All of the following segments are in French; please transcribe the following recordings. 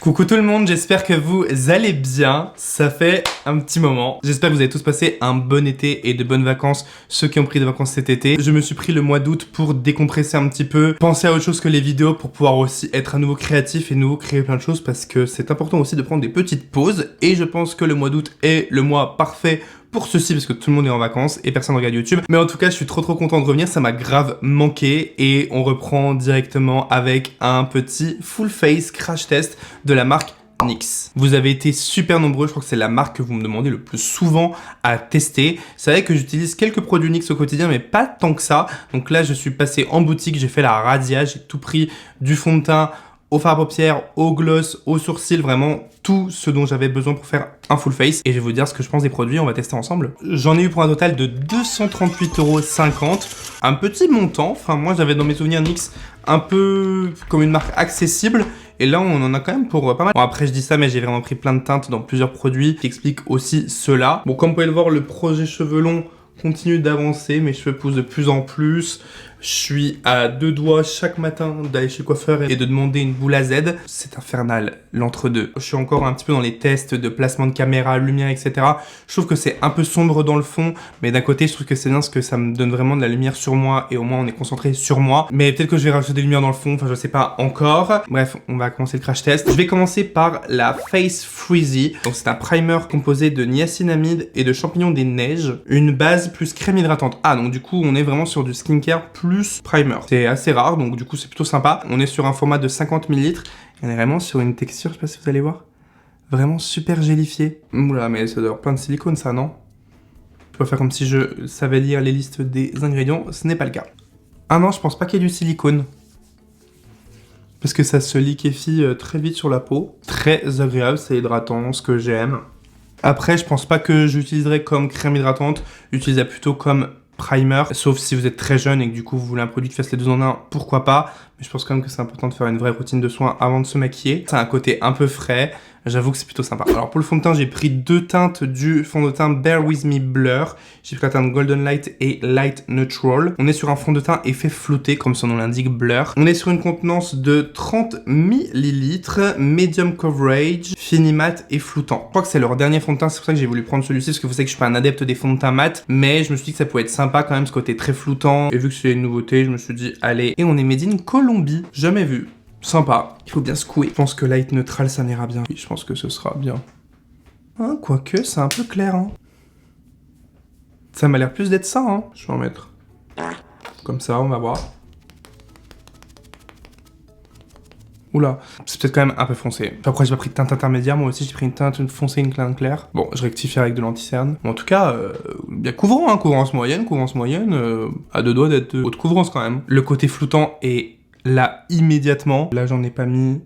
Coucou tout le monde, j'espère que vous allez bien, ça fait un petit moment. J'espère que vous avez tous passé un bon été et de bonnes vacances, ceux qui ont pris des vacances cet été. Je me suis pris le mois d'août pour décompresser un petit peu, penser à autre chose que les vidéos pour pouvoir aussi être à nouveau créatif et nouveau créer plein de choses parce que c'est important aussi de prendre des petites pauses et je pense que le mois d'août est le mois parfait pour ceci parce que tout le monde est en vacances et personne ne regarde YouTube. Mais en tout cas, je suis trop content de revenir, ça m'a grave manqué et on reprend directement avec un petit full face crash test de la marque NYX. Vous avez été super nombreux, je crois que c'est la marque que vous me demandez le plus souvent à tester. C'est vrai que j'utilise quelques produits NYX au quotidien, mais pas tant que ça. Donc là, je suis passé en boutique, j'ai fait la radia, j'ai tout pris du fond de teint au fard à paupières, au gloss, au sourcil, vraiment tout ce dont j'avais besoin pour faire un full face. Et je vais vous dire ce que je pense des produits, on va tester ensemble. J'en ai eu pour un total de 238,50 €. Un petit montant, enfin moi j'avais dans mes souvenirs NYX un peu comme une marque accessible. Et là, on en a quand même pour pas mal. Bon, après, je dis ça, mais j'ai vraiment pris plein de teintes dans plusieurs produits qui expliquent aussi cela. Bon, comme vous pouvez le voir, le projet cheveux longs continue d'avancer. Mes cheveux poussent de plus en plus. Je suis à deux doigts chaque matin d'aller chez le coiffeur et de demander une boule à Z. C'est infernal, l'entre-deux. Je suis encore un petit peu dans les tests de placement de caméra, lumière, etc. Je trouve que c'est un peu sombre dans le fond, mais d'un côté, je trouve que c'est bien parce que ça me donne vraiment de la lumière sur moi et au moins on est concentré sur moi. Mais peut-être que je vais rajouter des lumières dans le fond, enfin je sais pas encore. Bref, on va commencer le crash test. Je vais commencer par la Face Freezy. Donc c'est un primer composé de niacinamide et de champignons des neiges. Une base plus crème hydratante. Ah, donc du coup, on est vraiment sur du skincare plus primer. C'est assez rare, donc du coup, c'est plutôt sympa. On est sur un format de 50 ml. On est vraiment sur une texture, je sais pas si vous allez voir, vraiment super gélifiée. Oula, mais ça doit avoir plein de silicone, ça, non? Je peux faire comme si je savais lire les listes des ingrédients. Ce n'est pas le cas. Ah non, je pense pas qu'il y ait du silicone. Parce que ça se liquéfie très vite sur la peau. Très agréable, c'est hydratant, ce que j'aime. Après, je pense pas que j'utiliserai comme crème hydratante. J'utiliserai plutôt comme primer, sauf si vous êtes très jeune et que du coup vous voulez un produit qui fasse les deux en un, pourquoi pas. Mais je pense quand même que c'est important de faire une vraie routine de soins avant de se maquiller. C'est un côté un peu frais, j'avoue que c'est plutôt sympa. Alors pour le fond de teint, j'ai pris deux teintes du fond de teint Bare With Me Blur. J'ai pris la teinte Golden Light et Light Neutral. On est sur un fond de teint effet flouté, comme son nom l'indique, blur. On est sur une contenance de 30 ml, medium coverage, fini mat et floutant. Je crois que c'est leur dernier fond de teint, c'est pour ça que j'ai voulu prendre celui-ci, parce que vous savez que je suis pas un adepte des fonds de teint mat, mais je me suis dit que ça pouvait être sympa quand même, ce côté très floutant. Et vu que c'est une nouveauté, je me suis dit, allez. Et on est made in Colombie, jamais vu. Sympa, il faut bien secouer. Je pense que Light Neutral, ça m'ira bien. Oui, je pense que ce sera bien. Hein, quoique, c'est un peu clair, hein. Ça m'a l'air plus d'être ça, hein. Je vais en mettre. Comme ça, on va voir. Oula, c'est peut-être quand même un peu foncé. Après, j'ai pas pris de teinte intermédiaire, moi aussi j'ai pris une teinte foncée, une teinte claire. Bon, je rectifie avec de l'anti-cerne. En tout cas, bien couvrant, hein, couvrance moyenne, à deux doigts d'être haute couvrance quand même. Le côté floutant est là immédiatement. Là, j'en ai pas mis.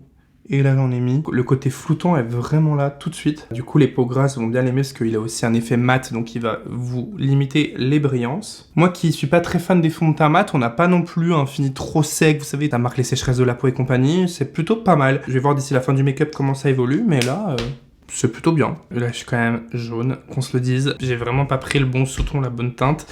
Et là, j'en ai mis. Le côté floutant est vraiment là tout de suite. Du coup, les peaux grasses vont bien l'aimer parce qu'il a aussi un effet mat, donc il va vous limiter les brillances. Moi qui suis pas très fan des fonds de teint mat, on n'a pas non plus un fini trop sec, vous savez, ça marque les sécheresses de la peau et compagnie. C'est plutôt pas mal. Je vais voir d'ici la fin du make-up comment ça évolue, mais là... c'est plutôt bien. Là, je suis quand même jaune, qu'on se le dise. J'ai vraiment pas pris le bon sous-ton, la bonne teinte.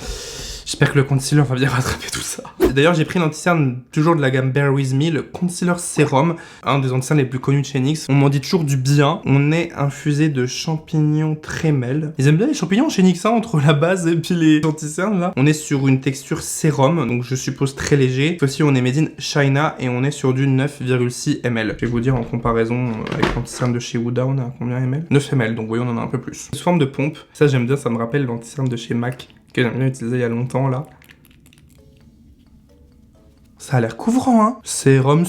J'espère que le concealer va bien rattraper tout ça. D'ailleurs, j'ai pris l'anti-cerne toujours de la gamme Bare With Me, le Concealer Sérum, un des anti-cernes les plus connus de chez NYX. On m'en dit toujours du bien. On est infusé de champignons trémel. Ils aiment bien les champignons chez NYX, hein, entre la base et puis les anti-cernes, là. On est sur une texture sérum, donc je suppose très léger. Cette fois-ci, on est made in China et on est sur du 9,6 ml. Je vais vous dire en comparaison avec l'anti-cerne de chez Huda, on est à combien ml? 9 ml, donc vous voyez, on en a un peu plus. Sous forme de pompe, ça j'aime bien, ça me rappelle l'anti-cerne de chez MAC, que j'aime bien utiliser il y a longtemps, là. Ça a l'air couvrant, hein. Sérum.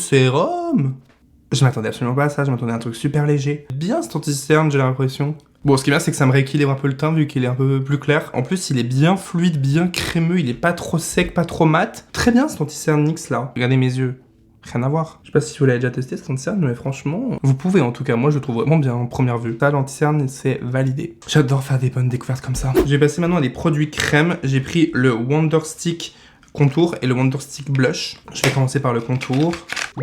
Je m'attendais absolument pas à ça, je m'attendais à un truc super léger. Bien cet anti-cerne, j'ai l'impression. Bon, ce qui est bien, c'est que ça me rééquilibre un peu le teint, vu qu'il est un peu plus clair. En plus, il est bien fluide, bien crémeux, il est pas trop sec, pas trop mat. Très bien cet anti-cerne NYX, là. Regardez mes yeux. Rien à voir. Je sais pas si vous l'avez déjà testé cet anti-cerne, mais franchement, vous pouvez en tout cas. Moi, je le trouve vraiment bien en première vue. Ça, l'anti-cerne, c'est validé. J'adore faire des bonnes découvertes comme ça. Je vais passer maintenant à des produits crème. J'ai pris le Wonder Stick Contour et le Wonder Stick Blush. Je vais commencer par le contour.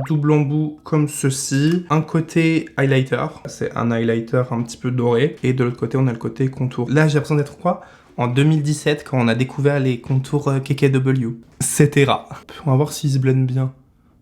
Double embout comme ceci. Un côté highlighter. C'est un highlighter un petit peu doré. Et de l'autre côté, on a le côté contour. Là, j'ai l'impression d'être quoi? En 2017, quand on a découvert les contours KKW. C'était rare. On va voir s'ils se blendent bien.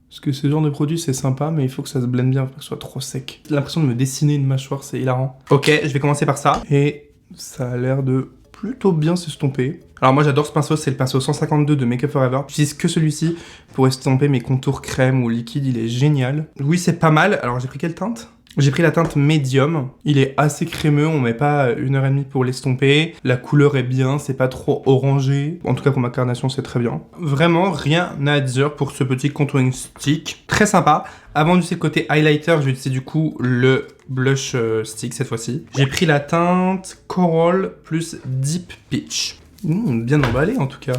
Parce que ce genre de produit, c'est sympa, mais il faut que ça se blende bien, pour que ce soit trop sec. J'ai l'impression de me dessiner une mâchoire, c'est hilarant. Ok, je vais commencer par ça. Et ça a l'air de plutôt bien s'estomper. Alors moi j'adore ce pinceau, c'est le pinceau 152 de Make Up Forever. J'utilise que celui-ci pour estomper mes contours crème ou liquide, il est génial. Oui, c'est pas mal. Alors j'ai pris quelle teinte ? J'ai pris la teinte médium, il est assez crémeux, on met pas 1h30 pour l'estomper, la couleur est bien, c'est pas trop orangé, en tout cas pour ma carnation c'est très bien. Vraiment rien à dire pour ce petit contouring stick, très sympa. Avant d'utiliser le côté highlighter, je vais utiliser du coup le blush stick cette fois-ci. J'ai pris la teinte Coral plus Deep Peach. Bien emballé en tout cas.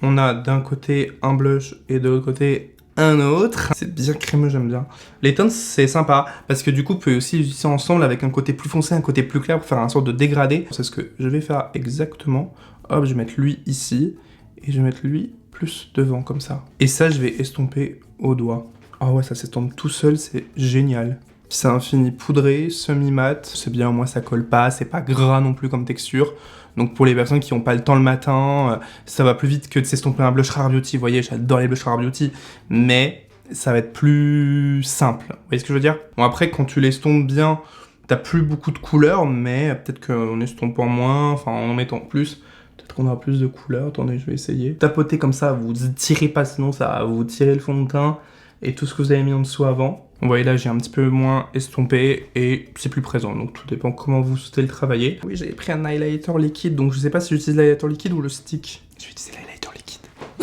On a d'un côté un blush et de l'autre côté un autre. C'est bien crémeux, j'aime bien. Les teintes, c'est sympa, parce que du coup, vous pouvez aussi les utiliser ensemble avec un côté plus foncé, un côté plus clair pour faire un sorte de dégradé. C'est ce que je vais faire exactement. Hop, je vais mettre lui ici, et je vais mettre lui plus devant, comme ça. Et ça, je vais estomper au doigt. Ah ouais, ça s'estompe tout seul, c'est génial. C'est un fini poudré, semi-mat. C'est bien, moi, ça colle pas, c'est pas gras non plus comme texture. Donc pour les personnes qui n'ont pas le temps le matin, ça va plus vite que de s'estomper un blush Rare Beauty. Vous voyez, j'adore les blushs Rare Beauty, mais ça va être plus simple. Vous voyez ce que je veux dire? Bon, après, quand tu l'estompes bien, t'as plus beaucoup de couleurs, mais peut-être qu'en estompant moins, enfin en mettant plus, peut-être qu'on aura plus de couleurs. Attendez, je vais essayer. Tapotez comme ça, vous tirez pas, sinon ça va vous tirer le fond de teint et tout ce que vous avez mis en dessous avant. Vous voyez là, j'ai un petit peu moins estompé et c'est plus présent, donc tout dépend comment vous souhaitez le travailler. Oui, j'avais pris un highlighter liquide, donc je sais pas si j'utilise l'highlighter liquide ou le stick. Je vais utiliser l'highlighter liquide.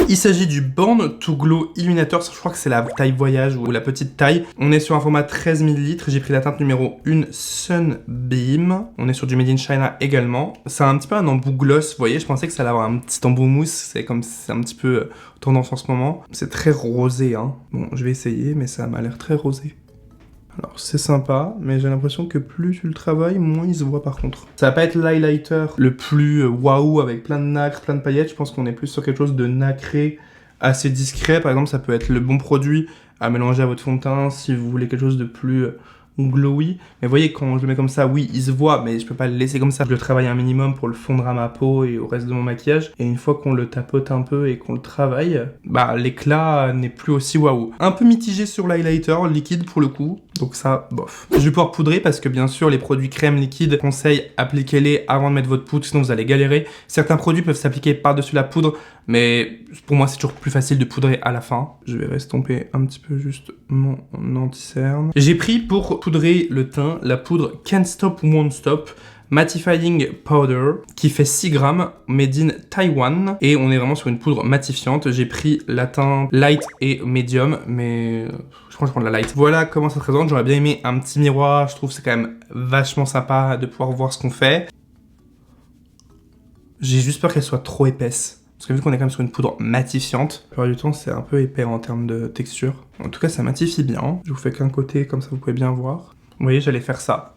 Il s'agit du Born to Glow Illuminator, je crois que c'est la taille voyage ou la petite taille. On est sur un format 13 ml, j'ai pris la teinte numéro 1 Sunbeam. On est sur du Made in China également. C'est un petit peu un embout gloss, vous voyez, je pensais que ça allait avoir un petit embout mousse, c'est comme c'est un petit peu tendance en ce moment. C'est très rosé, hein. Bon, je vais essayer, mais ça m'a l'air très rosé. Alors c'est sympa, mais j'ai l'impression que plus tu le travailles, moins il se voit par contre. Ça va pas être l'highlighter le plus waouh avec plein de nacre, plein de paillettes, je pense qu'on est plus sur quelque chose de nacré, assez discret. Par exemple, ça peut être le bon produit à mélanger à votre fond de teint si vous voulez quelque chose de plus glowy. Mais vous voyez, quand je le mets comme ça, oui, il se voit, mais je peux pas le laisser comme ça. Je le travaille un minimum pour le fondre à ma peau et au reste de mon maquillage. Et une fois qu'on le tapote un peu et qu'on le travaille, bah l'éclat n'est plus aussi waouh. Un peu mitigé sur l'highlighter liquide pour le coup. Donc ça, bof. Je vais pouvoir poudrer parce que bien sûr, les produits crème liquide, conseil, appliquez-les avant de mettre votre poudre, sinon vous allez galérer. Certains produits peuvent s'appliquer par-dessus la poudre, mais pour moi, c'est toujours plus facile de poudrer à la fin. Je vais restomper un petit peu juste mon anti-cerne. J'ai pris pour poudrer le teint la poudre Can't Stop Won't Stop Mattifying Powder qui fait 6 grammes, made in Taiwan, et on est vraiment sur une poudre matifiante. J'ai pris la teinte light et medium, mais je crois que je prends de la light. Voilà comment ça se présente. J'aurais bien aimé un petit miroir, je trouve que c'est quand même vachement sympa de pouvoir voir ce qu'on fait. J'ai juste peur qu'elle soit trop épaisse. Parce que vu qu'on est quand même sur une poudre matifiante, la plupart du temps c'est un peu épais en termes de texture. En tout cas ça matifie bien. Je vous fais qu'un côté, comme ça vous pouvez bien voir. Vous voyez, j'allais faire ça.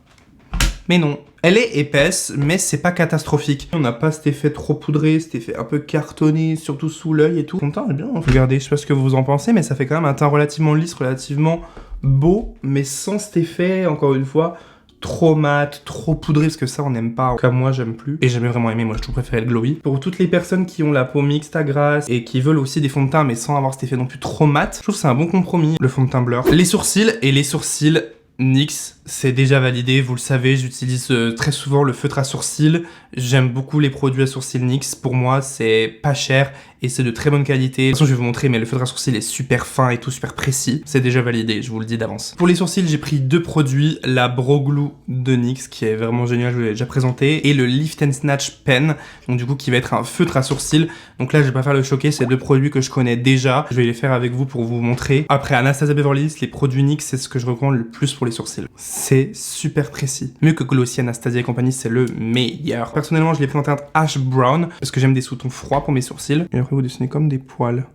Mais non, elle est épaisse, mais c'est pas catastrophique. On n'a pas cet effet trop poudré, cet effet un peu cartonné, surtout sous l'œil et tout. Son teint est bien, hein. Regardez, je sais pas ce que vous en pensez, mais ça fait quand même un teint relativement lisse, relativement beau, mais sans cet effet, encore une fois, trop mat, trop poudré, parce que ça on n'aime pas. En tout cas moi j'aime plus, et j'aimais vraiment aimé, moi je trouve préféré le glowy. Pour toutes les personnes qui ont la peau mixte à grasse et qui veulent aussi des fonds de teint mais sans avoir cet effet non plus trop mat, je trouve que c'est un bon compromis, le fond de teint blur. Les sourcils NYX, c'est déjà validé, vous le savez, j'utilise très souvent le feutre à sourcils. J'aime beaucoup les produits à sourcils NYX, pour moi c'est pas cher et c'est de très bonne qualité. De toute façon je vais vous montrer, mais le feutre à sourcils est super fin et tout, super précis. C'est déjà validé, je vous le dis d'avance. Pour les sourcils, j'ai pris deux produits, la Brow Glue de NYX qui est vraiment génial, je vous l'ai déjà présenté, et le Lift and Snatch Pen, donc du coup qui va être un feutre à sourcils. Donc là je vais pas faire le choquer, c'est deux produits que je connais déjà, je vais les faire avec vous pour vous montrer. Après Anastasia Beverly Hills, les produits NYX c'est ce que je recommande le plus pour les sourcils. C'est super précis. Mieux que Glossy, Anastasia et compagnie, c'est le meilleur. Personnellement, je l'ai pris en teinte Ash Brown parce que j'aime des sous-tons froids pour mes sourcils. Et après, vous dessinez comme des poils.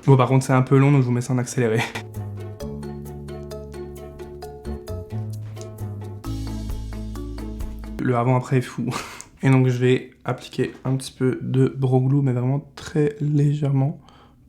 Bon, par contre, c'est un peu long, donc je vous mets ça en accéléré. Le avant-après est fou. Et donc, je vais appliquer un petit peu de Brow Glue, mais vraiment très légèrement,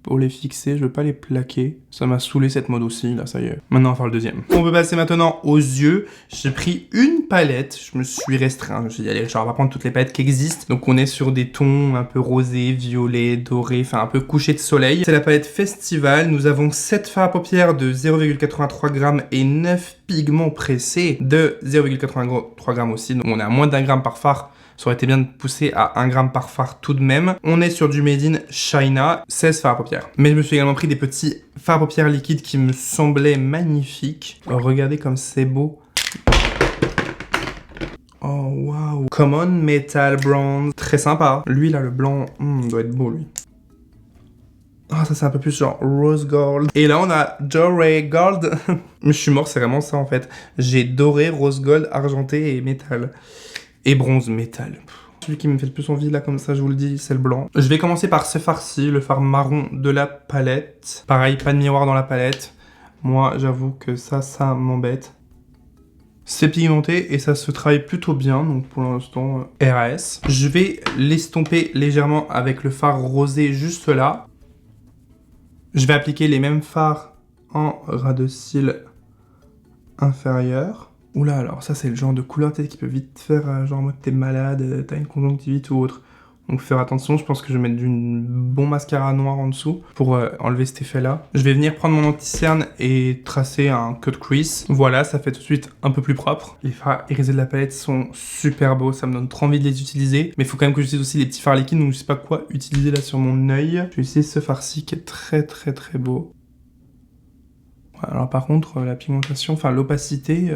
pour les fixer, je veux pas les plaquer. Ça m'a saoulé cette mode aussi, là ça y est. Maintenant on va faire le deuxième. On peut passer maintenant aux yeux. J'ai pris une palette, je me suis restreint. Je me suis dit allez, je vais pas prendre toutes les palettes qui existent. Donc on est sur des tons un peu rosés, violets, dorés, enfin un peu couché de soleil. C'est la palette Festival. Nous avons 7 fards à paupières de 0,83 g et 9 pigments pressés de 0,83 g aussi. Donc on est à moins d'1 g par fard. Ça aurait été bien de pousser à 1 g par fard tout de même. On est sur du Made in China, 16 fards à paupières. Mais je me suis également pris des petits fards à paupières liquides qui me semblaient magnifiques. Oh, regardez comme c'est beau. Oh waouh. Common Metal Bronze, très sympa. Lui là, le blanc, doit être beau lui. Ah, ça c'est un peu plus genre Rose Gold. Et là on a Doré Gold. Mais je suis mort, c'est vraiment ça en fait. J'ai doré, rose gold, argenté et métal. Et bronze métal. Celui qui me fait le plus envie là comme ça, je vous le dis, c'est le blanc. Je vais commencer par ce fard-ci, le fard marron de la palette. Pareil, pas de miroir dans la palette. Moi j'avoue que ça m'embête. C'est pigmenté et ça se travaille plutôt bien, donc pour l'instant RAS. Je vais l'estomper légèrement avec le fard rosé juste là. Je vais appliquer les mêmes fards en ras de cils inférieur. Oula, alors ça c'est le genre de couleur peut-être qui peut vite faire genre en mode t'es malade, t'as une conjonctivite ou autre. Donc faire attention, je pense que je vais mettre du bon mascara noir en dessous pour enlever cet effet-là. Je vais venir prendre mon anti-cerne et tracer un cut crease. Voilà, ça fait tout de suite un peu plus propre. Les fards irisés de la palette sont super beaux, ça me donne trop envie de les utiliser. Mais il faut quand même que j'utilise aussi les petits fards liquides, donc je sais pas quoi utiliser là sur mon œil. Je vais essayer ce fard-ci qui est très très très beau. Alors par contre, la pigmentation, enfin l'opacité...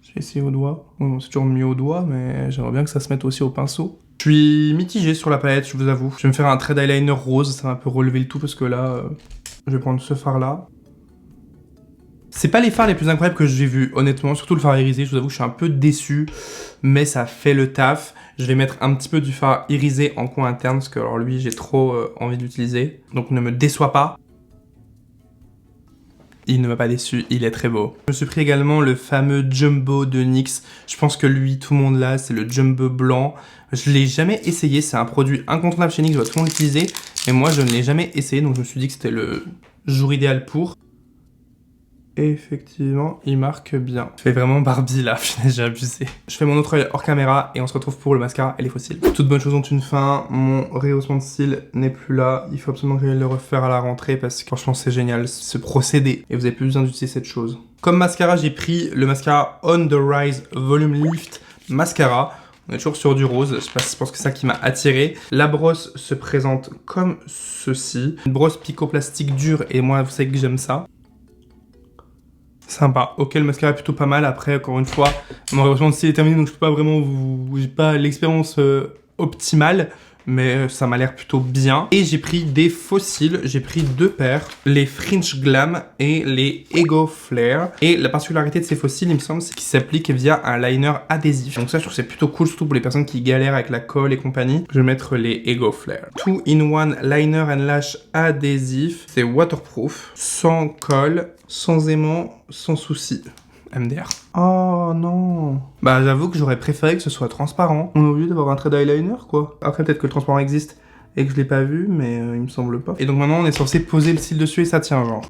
J'ai essayé au doigt. Bon, c'est toujours mieux au doigt, mais j'aimerais bien que ça se mette aussi au pinceau. Je suis mitigé sur la palette, je vous avoue. Je vais me faire un trait d'eyeliner rose, ça va un peu relever le tout parce que là, je vais prendre ce fard-là. C'est pas les fards les plus incroyables que j'ai vus, honnêtement, surtout le fard irisé, je vous avoue que je suis un peu déçu, mais ça fait le taf. Je vais mettre un petit peu du fard irisé en coin interne, parce que alors lui, j'ai trop envie de l'utiliser. Donc ne me déçois pas. Il ne m'a pas déçu, il est très beau. Je me suis pris également le fameux Jumbo de NYX. Je pense que lui, tout le monde l'a, c'est le Jumbo blanc. Je l'ai jamais essayé, c'est un produit incontournable chez NYX, je dois tout le monde l'utiliser. Mais moi, je ne l'ai jamais essayé, donc je me suis dit que c'était le jour idéal pour. Et effectivement, il marque bien. Je fais vraiment Barbie là, j'ai abusé. Je fais mon autre œil hors caméra et on se retrouve pour le mascara et les faux cils. Toutes bonnes choses ont une fin, mon rehaussement de cils n'est plus là. Il faut absolument que j'aille le refaire à la rentrée parce que franchement c'est génial ce procédé. Et vous avez plus besoin d'utiliser cette chose. Comme mascara, j'ai pris le mascara On The Rise Volume Lift Mascara. On est toujours sur du rose, je pense que c'est ça qui m'a attiré. La brosse se présente comme ceci. Une brosse picoplastique dure et moi vous savez que j'aime ça. Sympa. Ok, le mascara est plutôt pas mal. Après, encore une fois, mon rehaussement de cils est terminé, donc je peux pas vraiment j'ai pas l'expérience optimale, mais ça m'a l'air plutôt bien. Et j'ai pris des faux cils, j'ai pris 2 paires, les Fringe Glam et les Ego Flare. Et la particularité de ces faux cils, il me semble, c'est qu'ils s'appliquent via un liner adhésif. Donc ça, je trouve que c'est plutôt cool, surtout pour les personnes qui galèrent avec la colle et compagnie. Je vais mettre les Ego Flare. 2-in-1 liner and lash adhésif. C'est waterproof, sans colle, sans aimant, sans souci. MDR. Oh non. Bah j'avoue que j'aurais préféré que ce soit transparent. On est obligé d'avoir un trait d'eyeliner quoi. Après peut-être que le transparent existe et que je l'ai pas vu, mais il me semble pas. Et donc maintenant on est censé poser le cil dessus et ça tient genre.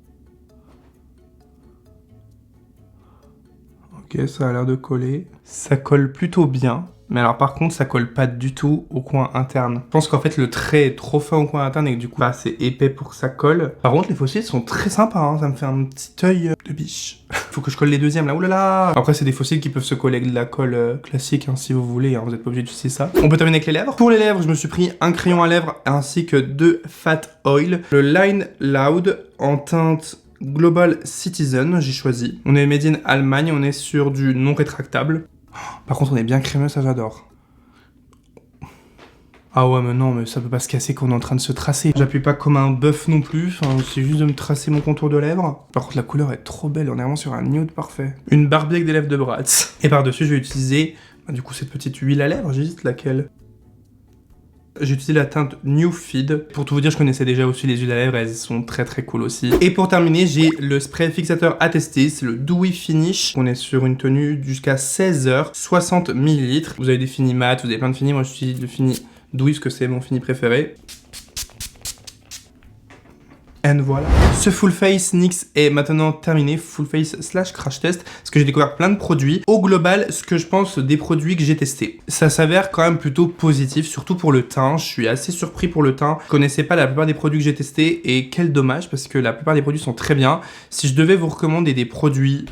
Ok, ça a l'air de coller. Ça colle plutôt bien. Mais alors par contre ça colle pas du tout au coin interne. Je pense qu'en fait le trait est trop fin au coin interne et que du coup bah, c'est épais pour que ça colle. Par contre les faux cils sont très sympas, hein. Ça me fait un petit œil de biche. Faut que je colle les deuxièmes là, oulala. Après c'est des faux cils qui peuvent se coller avec de la colle classique hein, si vous voulez, hein. Vous êtes pas obligé d'utiliser ça. On peut terminer avec les lèvres. Pour les lèvres je me suis pris un crayon à lèvres ainsi que 2 Fat Oil. Le Line Loud en teinte Global Citizen, j'ai choisi. On est made in Allemagne, on est sur du non rétractable. Par contre on est bien crémeux, ça j'adore. Ah ouais mais non, mais ça peut pas se casser qu'on est en train de se tracer. J'appuie pas comme un bœuf non plus, enfin, c'est juste de me tracer mon contour de lèvres. Par contre la couleur est trop belle, on est vraiment sur un nude parfait. Une Barbie avec des lèvres de Bratz. Et par dessus je vais utiliser du coup cette petite huile à lèvres, j'hésite laquelle. J'ai utilisé la teinte New Feed. Pour tout vous dire, je connaissais déjà aussi les huiles à lèvres, elles sont très très cool aussi. Et pour terminer, j'ai le spray fixateur à tester, c'est le Dewy Finish. On est sur une tenue jusqu'à 16 heures, 60 ml. Vous avez des finis mat, vous avez plein de finis, moi j'utilise le fini Dewy parce que c'est mon fini préféré. And voilà. Ce full face NYX est maintenant terminé, full face / crash test, parce que j'ai découvert plein de produits. Au global, ce que je pense des produits que j'ai testés, ça s'avère quand même plutôt positif, surtout pour le teint. Je suis assez surpris pour le teint. Je connaissais pas la plupart des produits que j'ai testés et quel dommage parce que la plupart des produits sont très bien. Si je devais vous recommander des produits,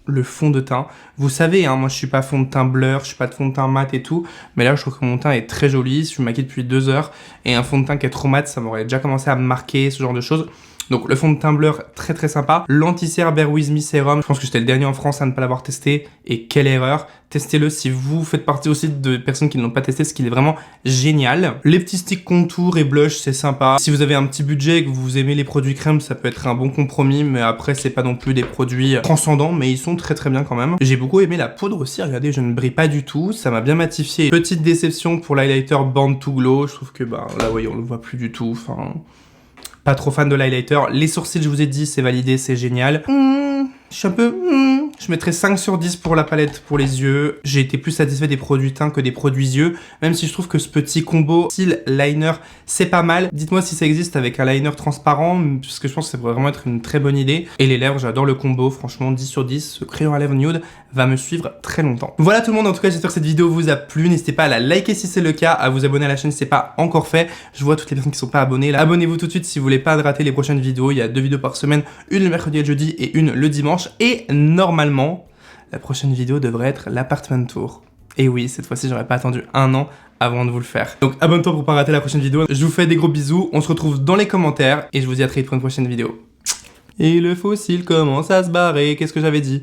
le fond de teint. Vous savez, hein, moi je suis pas fond de teint blur, je suis pas de fond de teint mat et tout, mais là je trouve que mon teint est très joli, je me maquille depuis 2 heures, et un fond de teint qui est trop mat, ça m'aurait déjà commencé à me marquer, ce genre de choses. Donc le fond de teint blur, très très sympa. L'anti-cère Bare With Me Sérum, je pense que j'étais le dernier en France à ne pas l'avoir testé, et quelle erreur. Testez-le si vous faites partie aussi de personnes qui ne l'ont pas testé, ce qui est vraiment génial. Les petits sticks contour et blush, c'est sympa. Si vous avez un petit budget et que vous aimez les produits crème, ça peut être un bon compromis, mais après c'est pas non plus des produits transcendants, mais ils sont très très bien quand même. J'ai beaucoup aimé la poudre aussi, regardez, je ne brille pas du tout, ça m'a bien matifié. Petite déception pour l'highlighter Born to Glow, je trouve que bah là voyez, on le voit plus du tout, enfin... Pas trop fan de l'highlighter. Les sourcils, je vous ai dit, c'est validé, c'est génial. Je suis un peu... Je mettrais 5 sur 10 pour la palette pour les yeux. J'ai été plus satisfait des produits teint que des produits yeux, même si je trouve que ce petit combo style liner, c'est pas mal. Dites-moi si ça existe avec un liner transparent, parce que je pense que ça pourrait vraiment être une très bonne idée. Et les lèvres, j'adore le combo, franchement 10 sur 10. Ce crayon à lèvres nude va me suivre très longtemps. Voilà tout le monde, en tout cas j'espère que cette vidéo vous a plu. N'hésitez pas à la liker si c'est le cas, à vous abonner à la chaîne si c'est pas encore fait. Je vois toutes les personnes qui sont pas abonnées là. Abonnez-vous tout de suite si vous voulez pas rater les prochaines vidéos. Il y a 2 vidéos par semaine, une le mercredi et le jeudi et une le dimanche. Et normalement, la prochaine vidéo devrait être l'appartement tour. Et oui, cette fois-ci, j'aurais pas attendu 1 an avant de vous le faire. Donc abonne-toi pour pas rater la prochaine vidéo. Je vous fais des gros bisous, on se retrouve dans les commentaires et je vous dis à très vite pour une prochaine vidéo. Et le fossile commence à se barrer, qu'est-ce que j'avais dit ?